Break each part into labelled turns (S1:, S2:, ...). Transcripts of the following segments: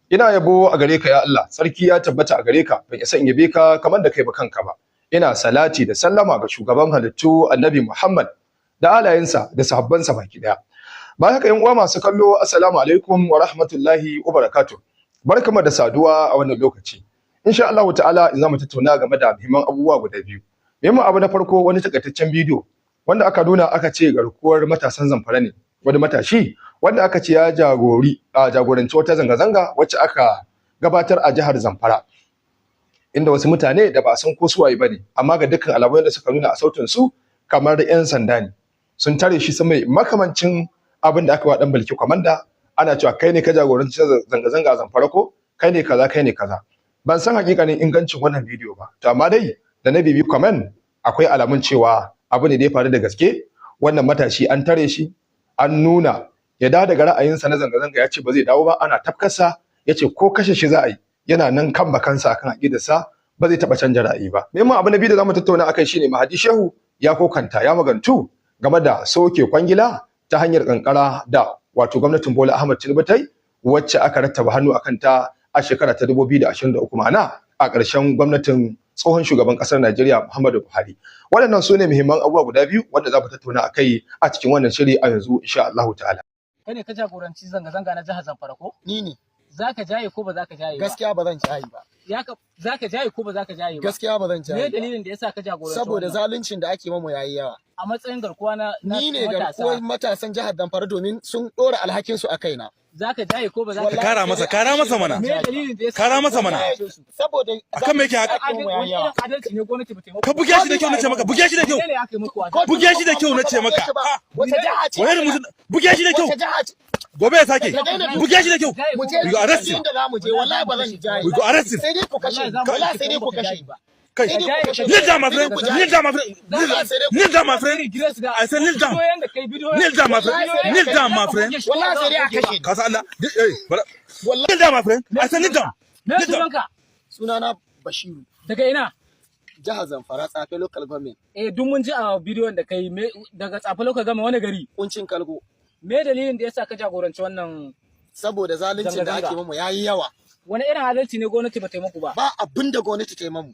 S1: Ina yabo a gare ka ya Allah, sarki ya tabbata a gare ka, ban isa in yabe ka kamar da kai ba kanka ba. Ina salati da sallama ga shugaban halittu Annabi Muhammad da alayensa da sahabbansa baki daya. Bayan haka yan uwa masu kallo, assalamu alaikum wa rahmatullahi wa barakatuh. Barkamu da saduwa a wannan lokaci. Insha Allah ta'ala za mu tattauna game da muhimman abubuwa guda biyu. Muhimmin abu na farko wani takaitaccen bidiyo wanda aka nuna aka ce garkuwar matasan Zamfara ne. Wani matashi wanda aka ce ya jagoranci wata zanga-zanga wacce aka gabatar a jihar Zamfara, inda wasu mutane da ba san ko su waye bane, amma ga dukkan alamun da suka nuna a sautin su kamar 'yan sanda ne, sun tare shi sun mai makamancin abin da aka wa dan Balki Komanda. Ana cewa kai ne ka jagoranci zanga-zanga a Zamfara ko kai ne kaza kai ne kaza. Ban san hakikanin ingancin wannan bidiyo ba, to amma dai da na bibi comment akwai alamun cewa abu ne da ya faru da gaske. Wannan matashi an tare shi, an nuna ya dawo daga ra'ayinsa na zanga-zanga, ya ce ba zai dawo ba, ana tafkarsa, ya ce ko kashe shi za a yi yana nan kan bakansa akan aƙidarsa, ba zai taɓa canja ra'ayi ba. Muhimmin abu na biyu da zamu tattauna akai shine Mahadi Shehu ya kokanta ya magantu game da soke kwangila ta hanyar kankara da wato gwamnatin Bola Ahmed Tinubu tai, wacce aka rattaba hannu akan ta a shekara ta 2023, ma'ana a ƙarshen gwamnatin tsohon shugaban ƙasar Najeriya Muhammadu Buhari. Waɗannan su ne muhimman abubuwa guda biyu wanda za mu tattauna akai a cikin wannan shiri a yanzu insha Allah ta'ala.
S2: Kai ne ka jagoranci zanga-zanga na jihar Zamfara ko?
S3: Ni ne.
S2: Za ka jaye ko ba za ka jaye ba?
S3: Gaskiya ba zan jaye ba.
S2: Za ka jaye ko ba za ka jaye ba?
S3: Gaskiya ba zan jaye ba.
S2: Me dalilin da yasa ka jagoranci?
S3: Saboda zaluncin da ake mamu yayi yawa.
S2: A matsayin garkuwa na
S3: Ni ne garkuwar matasan jihar Zamfara domin sun ɗora alhakin su a kaina.
S2: Za ka jaye ko ba za ka jaye?
S4: Kara masa mana.
S2: Me dalilin da yasa?
S4: Kara masa mana.
S3: Saboda
S4: akan me yake haka?
S2: Wani irin adalci ne gwamnati ba ta yi muku?
S4: Ka buge shi da kyau nace maka, buge shi da kyau.
S2: Ne aka yi muku adalci?
S4: Buge shi da kyau nace maka.
S3: Wata jiha ce.
S4: Wani mutum buge shi da kyau.
S3: Wata jiha ce.
S4: Gobe ya sake. Buge shi da kyau.
S3: Mu je
S4: We go arrest him.
S3: inda za mu je wallahi ba zan jaye.
S4: We go arrest him.
S3: Sai dai ku kashe. Wallahi sai dai ku kashe.
S4: Kai. Kneel down my friend. Kneel down my friend. Kneel down my friend. I said kneel down. Kneel down my friend. Kneel down my friend.
S3: Wallahi sai dai a kashe.
S4: Ka san Allah. Kneel down my friend. I said kneel down.
S2: Me sunanka?
S3: Sunana Bashiru.
S2: Daga ina?
S3: Jihar Zamfara, Tsafe local government.
S2: Duk mun ji a bidiyon da kai daga Tsafe local government wani gari?
S3: Kuncin Kalgo.
S2: Me dalilin da yasa ka jagoranci wannan?
S3: Saboda zaluncin da ake mamu yayi yawa.
S2: Wani irin adalci ne gwamnati ba ta yi muku ba?
S3: Ba abinda gwamnati ta yi mamu.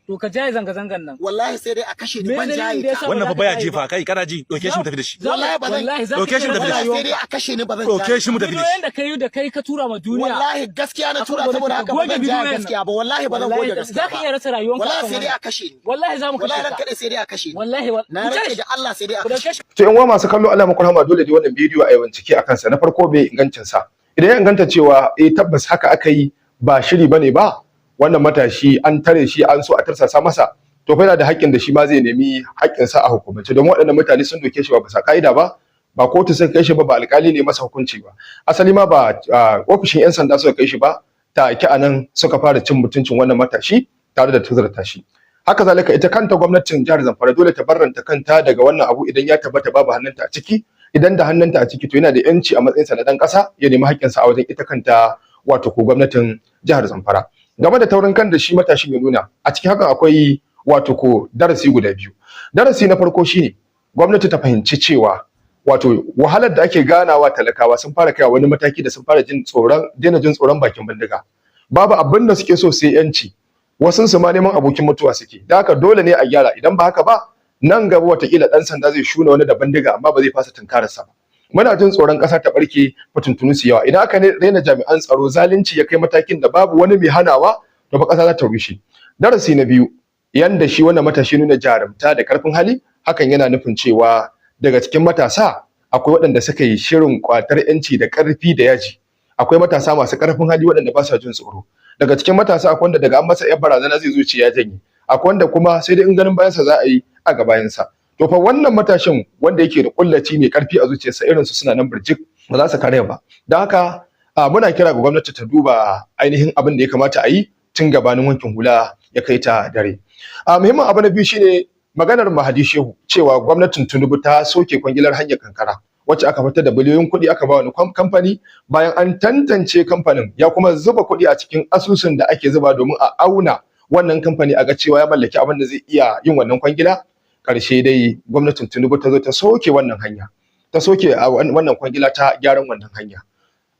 S2: To ka jaye zanga-zangan nan.
S3: Wallahi sai dai a kashe ni ban jaye ta.
S4: Wannan fa baya jefa kai kana ji, doke shi mu tafi da shi.
S3: Wallahi ba zan.
S4: Doke shi mu tafi da shi.
S3: Sai dai a kashe ni ba zan.
S4: Doke shi mu tafi da shi.
S2: Bidiyoyin da kai ka tura ma duniya.
S3: Wallahi gaskiya na tura saboda haka ba zan jaye gaskiya ba. Wallahi ba zan goge gaskiya ba.
S2: Za ka iya rasa rayuwanka.
S3: Wallahi sai dai a kashe ni.
S2: Wallahi za mu kashe
S3: Wallahi
S2: ka.
S3: ran kada sai dai a kashe ni.
S2: Wallahi
S3: na rage da Allah sai dai a kashe ni.
S1: To yan uwa masu kallo, Allah muku rahama, dole dai wannan bidiyo a yi bincike akan sa. Na farko bai ingancin sa. Idan ya inganta cewa tabbas haka aka yi, ba shiri bane ba, wannan matashi an tare shi, an so a tarsasa masa, to fa yana da haƙƙin da shi ma zai nemi haƙƙin sa a hukumance, don waɗannan mutane sun doke shi ba bisa ka'ida ba, ba kotu suka kai shi ba, ba alƙali ne masa hukunci ba, asali ma ba ofishin 'yan sanda suka kai shi ba, take anan suka fara cin mutuncin wannan matashi tare da tuzurta shi. Haka zalika ita kanta gwamnatin jihar Zamfara dole ta barranta kanta daga wannan abu idan ya tabbata babu hannunta a ciki. Idan da hannunta a ciki to yana da yanci a matsayinsa na ɗan ƙasa ya nemi haƙƙinsa a wajen ita kanta wato ko gwamnatin jihar Zamfara. Game da taurin kan da shi matashin ya nuna, a cikin hakan akwai wato ko darasi guda biyu. Darasi na farko shine gwamnati ta fahimci cewa wato wahalar da ake ganawa talakawa sun fara kaiwa wani mataki da sun fara daina jin tsoron bakin bindiga. Babu abin da suke so sai yanci. Wasun su ma neman abokin mutuwa suke. Da haka dole ne a gyara, idan ba haka ba nan gaba watakila ɗan sanda zai shuna wani da bindiga amma ba zai fasa tunkararsa ba. Muna jin tsoron ƙasa ta ɓarke fatuntunu su yawa. Idan aka raina jami'an tsaro, zalunci ya kai matakin da babu wani mai hanawa, to fa ƙasa za ta rushe. Darasi na biyu, yanda shi wannan matashi nuna jarumta da ƙarfin hali, hakan yana nufin cewa daga cikin matasa akwai waɗanda suka yi shirin ƙwatar 'yanci da ƙarfi da yaji. Akwai matasa masu ƙarfin hali waɗanda ba sa jin tsoro. Daga cikin matasa akwai wanda daga an masa 'yan barazana zai zo ce ya janye. Akwai wanda kuma sai dai in ganin bayansa za a yi a ga bayansa. To fa wannan matashin wanda yake da kullaci mai karfi a zuciyarsa, irin su suna nan birjik, ba za su kare ba. Don haka muna kira ga gwamnati ta duba ainihin abin da ya kamata a yi tun gabanin wankin hula ya kai ta dare. Muhimmin abu na biyu shine maganar Mahadi Shehu cewa gwamnatin Tinubu ta soke kwangilar hanyar kankara wacce aka fitar da biliyoyin kuɗi aka ba wani kamfani, bayan an tantance kamfanin ya kuma zuba kuɗi a cikin asusun da ake zuba domin a auna wannan kamfani a ga cewa ya mallaki abin da zai iya yin wannan kwangila. Ƙarshe dai gwamnatin Tinubu ta zo ta soke wannan hanya, ta soke wannan kwangila ta gyaran wannan hanya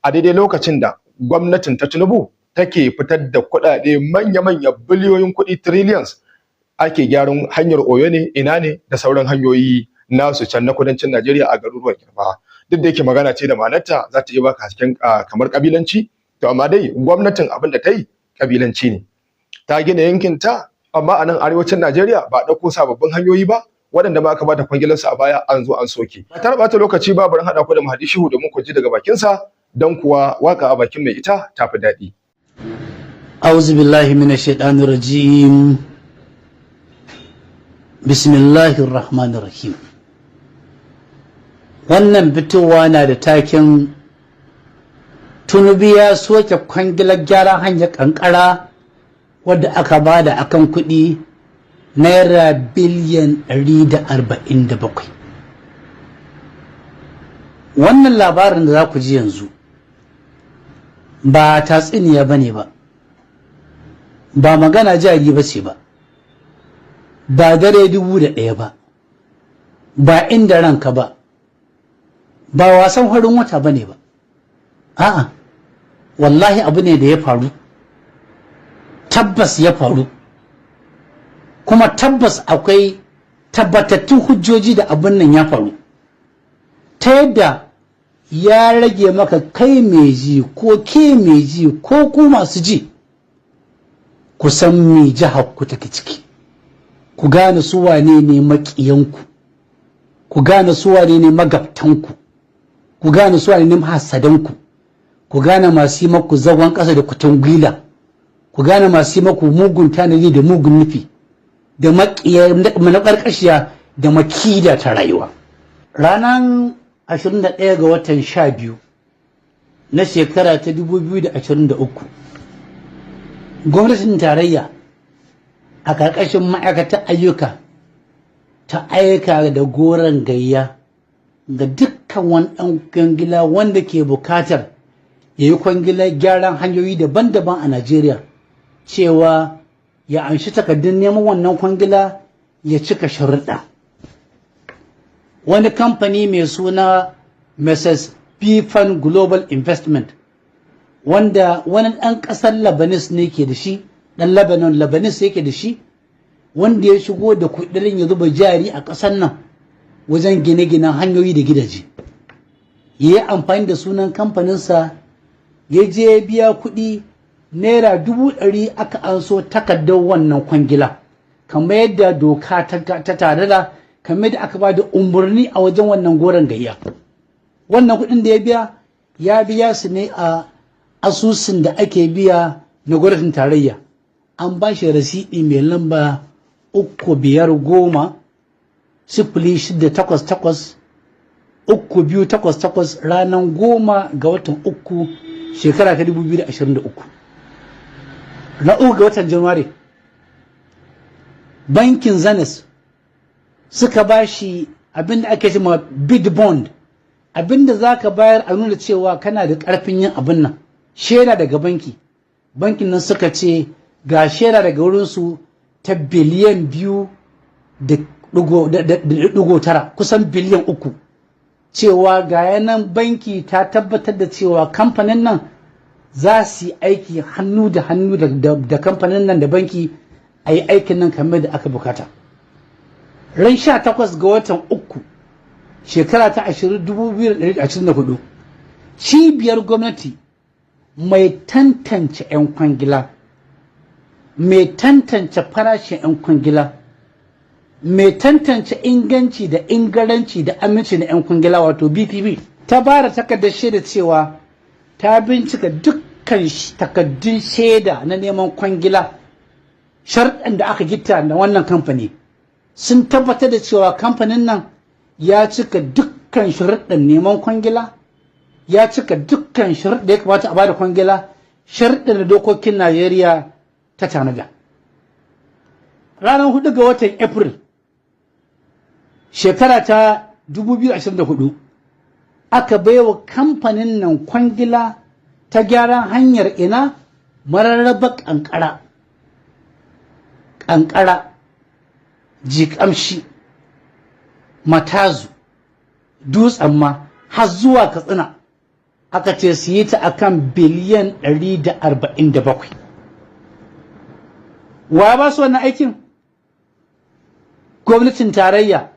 S1: a daidai lokacin da gwamnatin ta Tinubu take fitar da kuɗaɗe manya-manya biliyoyin kuɗi trillions ake gyaran hanyar Oyo ne ina ne da sauran hanyoyi nasu can na kudancin Najeriya a garuruwan Yarbawa. Duk da yake magana ce da ma'anarta za ta iya baka hasken kamar kabilanci, to amma dai gwamnatin abin da ta yi kabilanci ne. Ta gina yankin ta amma a nan arewacin Najeriya ba a ɗauko sababbin hanyoyi ba waɗanda ma aka bada kwangilarsu a baya an zo an soke. Ba tare ɓata lokaci ba bari haɗa ku da Mahadi Shehu domin ku ji daga bakinsa don kuwa waka a bakin mai ita ta fi daɗi.
S5: A'udhu billahi minash shaitanir rajim. Bismillahir rahmanir rahim. Wannan fitowa na da taken Tinubu ya soke kwangilar gyaran hanyar kankara wadda aka bada akan kuɗi naira biliyan 147. Wannan labarin da za ku ji yanzu ba tatsuniya bane ba magana jari ba ce ba dare 1001 ba inda ranka ba wasan farin wata bane ba a'a wallahi abu ne da ya faru, tabbas ya faru, kuma tabbas akwai tabbatattun hujjoji da abin nan ya faru, ta yadda ya rage maka kai mai ji ko ke mai ji ko ku masu ji ku san me jihar ku take ciki, ku gane su wane ne maƙiyanku, ku gane su wane ne magabtanku, ku gane su wane ne mahasadanku, ku gane masu yi maku zagon ƙasa da kutun gwila, ku gane masu yi maku mugun tanadi da mugun nufi da maƙarƙashiya da makida ta rayuwa. Ranar 21 ga watan 12 na shekara ta 2023 gwamnatin tarayya a ƙarƙashin ma'aikatar ayyuka ta aika da goron gayya ga dukkan wani ɗan kwangila wanda ke buƙatar ya yi kwangilar gyaran hanyoyi daban-daban a Najeriya, cewa ya anshi takardun neman wannan kwangila ya cika sharuɗa. Wani kamfani mai suna Mrs. Pfan Global Investment, wanda wani ɗan ƙasar Lebanese ne ke da shi, ɗan Lebanese yake da shi, wanda ya shigo da kuɗin ya zuba jari a ƙasar nan wajen gine-ginen hanyoyi da gidaje. Ya yi amfani da sunan kamfaninsa ya je biya kuɗi naira 100,000 aka anso takardar wannan kwangila, kamar yadda doka ta tarada, kamar yadda aka ba da umarni a wajen wannan goron gayya. Wannan kuɗin da ya biya su ne a asusun da ake biya na gwamnatin tarayya. An ba shi rasiɗi mai lamba 3550-688-3288 ranar 10 ga watan 3 shekara ta 2023. Na 3 ga watan Januwari bankin Zenith suka ba shi abinda ake cewa bid bond, abinda za ka bayar a nuna cewa kana da ƙarfin yin abin nan, shaida daga bankin nan suka ce ga shaida daga wurinsu ta biliyan 2.9 kusan biliyan 3, cewa ga yanan banki ta tabbatar da cewa kamfanin nan za su yi aiki hannu da hannu da kamfanin nan da banki a yi aikin nan kamar da aka bukata. Ran 18 ga watan 3 shekara ta 2024 cibiyar gwamnati mai tantance 'yan kwangila, mai tantance farashin 'yan kwangila, mai tantance inganci da ingaranci da aminci na 'yan kwangila wato BPP, ta bara takardar shaida cewa ta bincika dukkan takardun shaida na neman kwangila, sharɗan da aka gitta da wannan kamfani sun tabbatar da cewa kamfanin nan ya cika dukkan sharuɗan neman kwangila, ya cika dukkan sharuɗan da ya kamata a bada kwangila, sharuɗan da dokokin Najeriya ta tanada. Ranar 4 ga watan April shekara ta 2024 aka baiwa kamfanin nan kwangila ta gyaran hanyar ina mararraba kankara jikamshi matazu dutsen ma har zuwa Katsina aka ce su yi ta akan biliyan 147. Wa ba su wannan aikin? Gwamnatin tarayya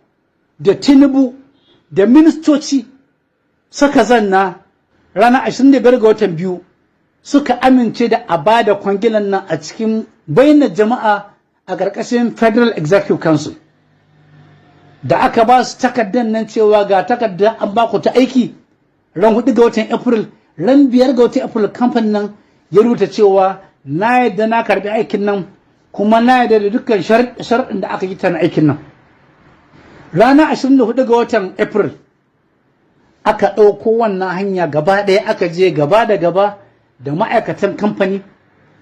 S5: da Tinubu da ministoci suka zanna ranar 25 ga watan biyu suka amince da a bada kwangilan nan a cikin bayyana jama'a a ƙarƙashin Federal Executive Council. Da aka ba su takardar nan cewa ga takardar an ba ku ta aiki ran 4 ga watan April, ran 5 ga watan April kamfanin nan ya rubuta cewa na yadda na karbi aikin nan kuma na yadda da dukkan sharaɗin da aka yi ta na aikin nan. Ranar 24 ga watan April aka ɗauko wannan hanya gaba ɗaya aka je gaba da gaba da ma'aikatan kamfani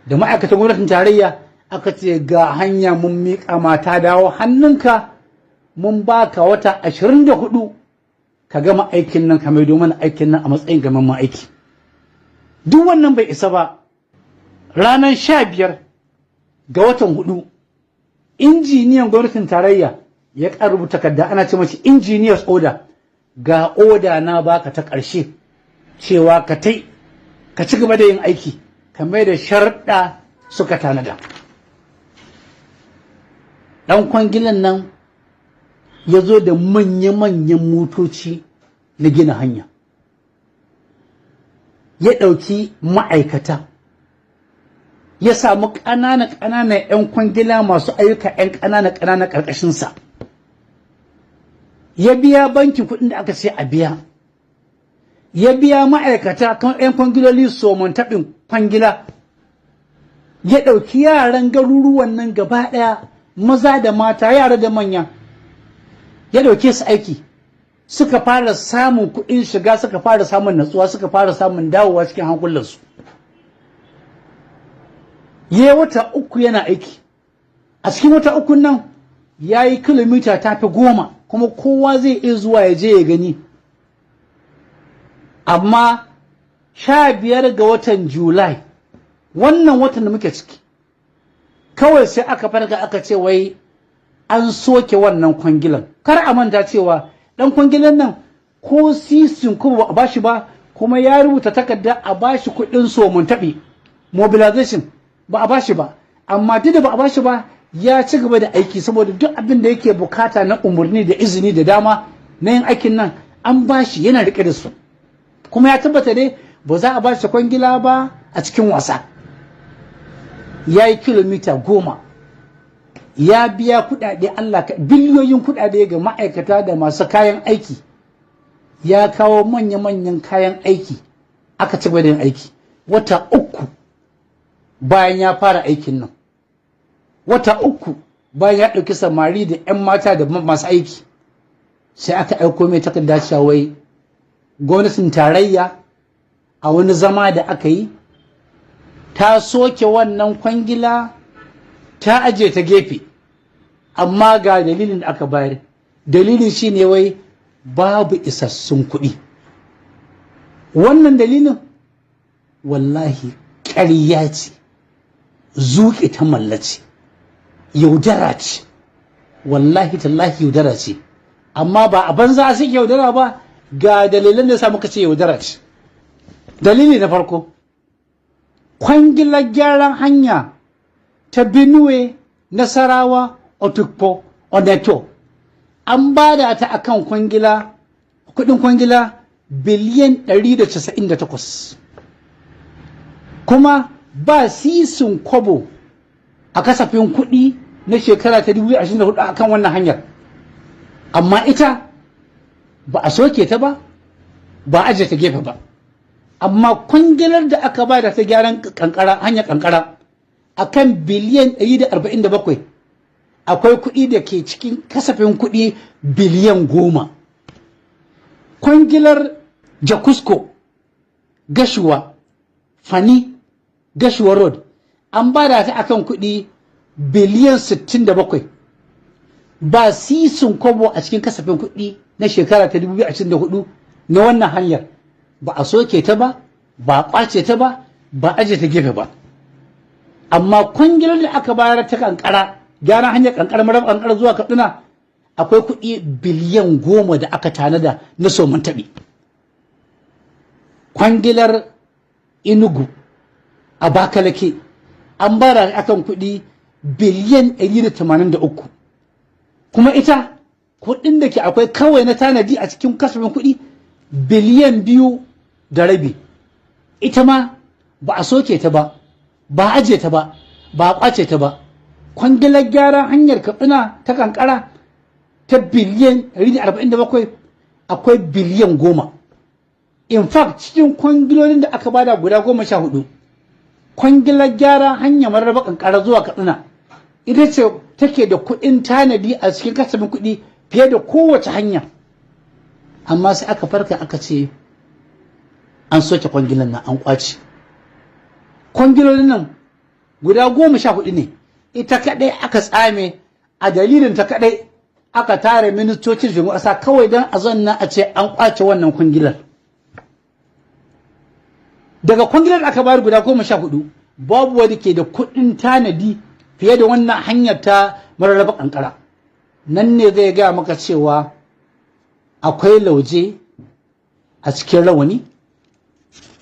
S5: da ma'aikatan gwamnatin tarayya aka ce ga hanya mun miƙa mata dawo hannunka mun baka wata 24 ka gama aikin nan ka maido mana aikin nan a matsayin gamamman aiki. Duk wannan bai isa ba. Ranar 15 ga watan 4 injiniyan gwamnatin tarayya ya rubuta takarda ana ce mace engineer's order, ga oda na baka ta ƙarshe cewa ka ci gaba da yin aiki kamar da sharɗa suka tanada. Ɗan kwangilan nan ya zo da manya-manyan motoci na gina hanya, ya ɗauki ma'aikata, ya samu ƙananan 'yan kwangila masu ayyuka 'yan ƙananan ƙarƙashinsa, ya biya banki kuɗin da aka ce a biya, ya biya ma'aikata kan 'yan kwangiloli somon taɓin kwangila, ya ɗauki yaran garuruwan nan gaba ɗaya maza da mata, yara da manya, ya ɗauke su aiki, suka fara samun kuɗin shiga, suka fara samun natsuwa, suka fara samun dawowa cikin hankulansu. Ya wata 3 yana aiki, a cikin wata 3 nan ya yi kilomita ta fi 10 kuma kowa zai iya zuwa ya je ya gani. Amma 15 ga watan Julai, wannan watan da muke ciki, kawai sai aka farka aka ce wai an soke wannan kwangilan. Kar a manta cewa ɗan kwangilan nan ko sisin kuma ba a bashi ba, kuma ya rubuta takarda a bashi kuɗin somun taɓi mobilization ba a bashi ba, amma duk da ba a bashi ba ya ci gaba da aiki saboda duk abin da yake bukata na umarni da izini da dama na yin aikin nan an bashi, yana rike da su, kuma ya tabbata dai ba za a bashi kwangila ba a cikin wasa. Ya yi kilomita 10, ya biya kuɗaɗe Allah biliyoyin kuɗaɗe ga ma'aikata da masu kayan aiki, ya kawo manya-manyan kayan aiki, aka ci gaba da yin aiki. Wata 3 bayan ya fara aikin nan, wata 3 bayan ya ɗauki samari da 'yan mata da masu aiki, sai aka aiko mai takarda cewa wai gwamnatin tarayya a wani zama da aka yi ta soke wannan kwangila ta aje ta gefe, amma ga dalilin da aka bayar. Dalilin shine wai babu isassun kuɗi. Wannan dalilin wallahi ƙarya ce, zuƙi ta mallace, yaudara ce, wallahi tallahi yaudara ce, amma ba a banza suke yaudara ba. Ga dalilan da sa muka ce yaudara ce. Dalili na farko, kwangilar gyaran hanya ta Benue, Nasarawa, Otukpo, Oneto an bada ta akan kwangila, kudin kwangila biliyan 198, kuma ba sisin kwabo a kasafin kuɗi na shekara ta 2024 akan wannan hanyar, amma ita ba a soke ta ba, ba a aje ta gefe ba. Amma kwangilar da aka bada ta gyaran kankara, hanyar kankara akan biliyan 147, akwai kuɗi da ke cikin kasafin kuɗi biliyan 10. Kwangilar Jakusko, Gashuwa, Fani, Gashuwa Road an bada ta akan kuɗi biliyan 67, ba sisin kobo a cikin kasafin kuɗi na shekara ta 2024 na wannan hanyar. Ba a soke ta ba, ba a ƙwace ta ba, ba a aje ta gefe ba. Amma kwangilar da aka bayar ta kankara, gyaran hanyar kankara, marar kankara zuwa Kaduna, akwai kuɗi biliyan 10 da aka tanada na somin taɓi. kwangilar Enugu a Bakalake an bara akan kuɗi biliyan 183 kuma ita kuɗin da ke akwai kawai na tanadi a cikin kasafin kuɗi biliyan 2.5 ita ma ba a soke ta ba ba aje ta ba ba a kwace ta ba. Kwangilar gyaran hanyar Katsina ta kankara ta biliyan 147 akwai biliyan 10. In fact cikin kwangilolin da aka bada guda 14 kwangilar gyaran hanyar Mararaba kankara zuwa Katsina ita ce take da kuɗin tanadi a cikin kasafin kuɗi fiye da kowace hanya, amma sai aka farka aka ce an soke kwangilan nan an kwace. Kwangilolin nan guda 14 ne, ita kadai aka tsame, a dalilin ta kadai aka tare ministocin jami'a ƙasa kawai don a zanna a ce an kwace wannan kwangilar. Daga kwangilar da aka bayar guda 14 babu wani ke da kuɗin tanadi fiye da wannan hanyar ta Mararaba kankara. Nan ne zai gaya maka cewa akwai lauje a cikin rawani,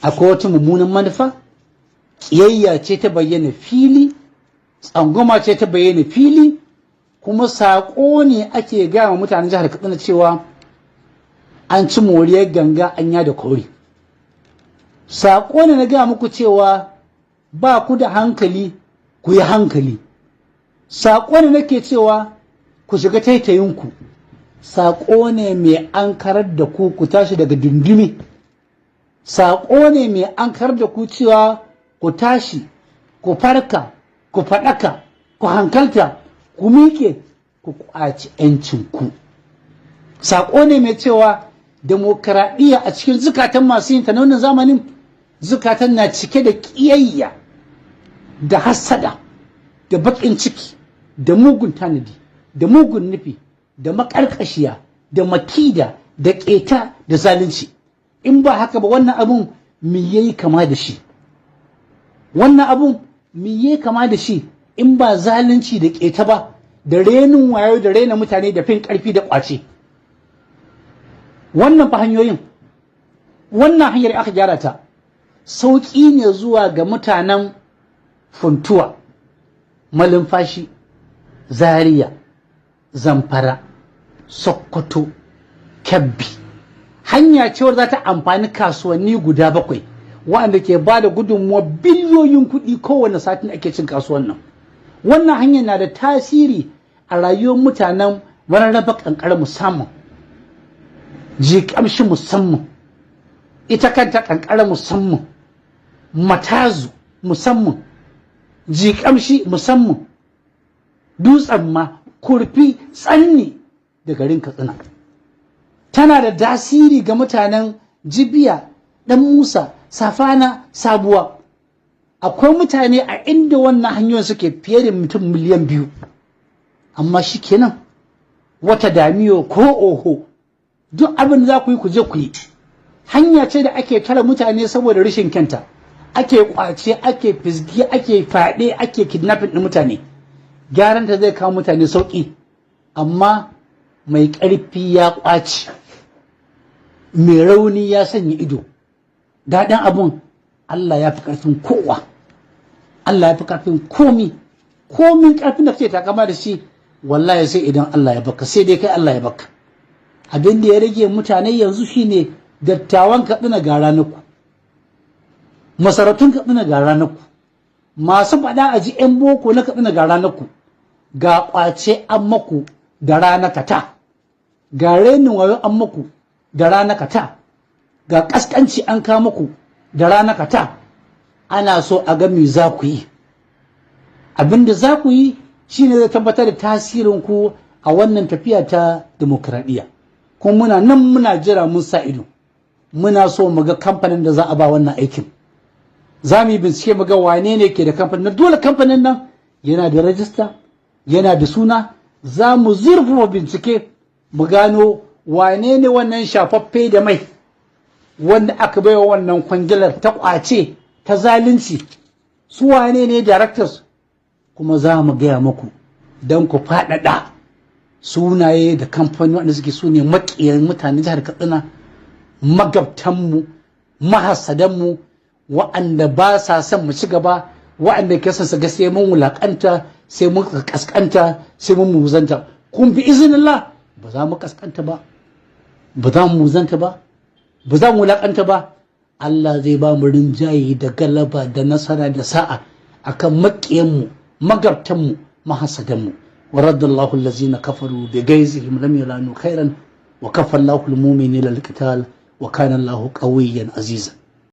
S5: akwai wata mummunan manufa, ƙiyayya ce ta bayyana fili, tsangwama ce ta bayyana fili, kuma saƙo ne ake gaya wa mutanen jihar Katsina cewa an ci moriyar ganga an da kore. Saƙo ne na gaya muku cewa ba ku da hankali ku yi hankali. Saƙo ne nake cewa ku shiga taitayinku. Saƙo ne mai ankarar da ku tashi daga dundumi. Saƙo ne mai ankarar da ku cewa ku tashi, ku farka, ku faɗaka, ku hankalta, ku miƙe, ku ƙwaci 'yancinku. Saƙo ne mai cewa demokaradiyya a cikin zukatan masu yin ta na wannan zamanin, zukatan na cike da ƙiyayya, da hassada, da baƙin ciki, da mugun tanadi, da mugun nufi, da maƙarƙashiya, da makida, da ƙeta, da zalunci. In ba haka ba wannan abun me yayi kama da shi? Wannan abun me yayi kama da shi in ba zalunci da ƙeta ba, da renin wayo, da rena mutane, da fin ƙarfi, da ƙwace? Wannan fa hanyoyin, wannan hanyar aka gyara ta sauƙi ne zuwa ga mutanen Funtuwa, Malumfashi, Zaria, Zamfara, Sokoto, Kebbi. Hanya ce wadda za ta amfani kasuwanni guda 7 waɗanda ke ba da gudunmuwa biliyoyin kuɗi kowane satin ake cin kasuwan nan. Wannan hanyar na da tasiri a rayuwar mutanen Mararaba kankara musamman, Jikamshi musamman, ita kanta kankara musamman, Matazu musamman, Jikamshi musamman, Dutsen ma, Kurfi, Tsanni da garin Katsina. Tana da tasiri ga mutanen Jibiya, Dan Musa, Safana, Sabuwa. Akwai mutane a inda wannan hanyoyin suke fiye da mutum miliyan 2. Amma shi kenan wata damiyo ko oho, duk abin da za ku yi ku je ku yi. Hanya ce da ake tara mutane saboda rashin kyanta, ake kwace, ake fisgi, ake faɗe, ake kidnapping ɗin mutane. Gyaran ta zai kawo mutane sauƙi, amma mai ƙarfi ya ƙwace, mai rauni ya sanya ido. Daɗin abun Allah ya fi ƙarfin kowa, Allah ya fi ƙarfin komin ƙarfin da kake takama da shi, wallahi sai idan Allah ya baka, sai dai kai Allah ya baka. Abin da ya rage mutane yanzu shine dattawan Katsina ga ranaku, masarautun Katsina ga ranaku, masu faɗa a ji 'yan boko na Katsina ga ranaku, ga ƙwace an maku da ranakata, ga renin wayo an maku da ranakata, ga ƙasƙanci an kawo muku da ranakata. Ana so a ga me za ku yi. Abin da za ku yi shine zai tabbatar da tasirin ku a wannan tafiya ta demokradiyya. Kuma muna nan muna jira mun sa ido, muna so mu ga kamfanin da za a ba wannan aikin. Za mu yi bincike mu ga wane ne ke da kamfanin. Dole kamfanin nan yana da rajista, yana da suna. Za mu zurfafa bincike mu gano wane ne wannan shafaffe da mai wanda aka baiwa wannan kwangilar ta kwace, ta zalunci. Su wane ne directors? Kuma za mu gaya muku don ku faɗaɗa sunaye da kamfani wanda suke su ne maƙiyan mutane jihar Katsina, magabtanmu, mahassadanmu wa'anda ba sa son mu ci gaba, wa'anda ke son su ga sai mun wulakanta, sai mun kaskanta, sai mun muzanta. Kun bi iznillah ba za mu kaskanta ba, ba za mu muzanta ba, ba za mu wulakanta ba. Allah zai ba mu rinjaye da galaba da nasara da sa'a akan maƙiyanmu, magabtanmu, mahassadanmu. Wa raddallahu allazina kafaru bi gaizihim lam yalanu khairan wa kafa Allahu al-mu'minina al-qital wa kana Allahu qawiyyan azizan.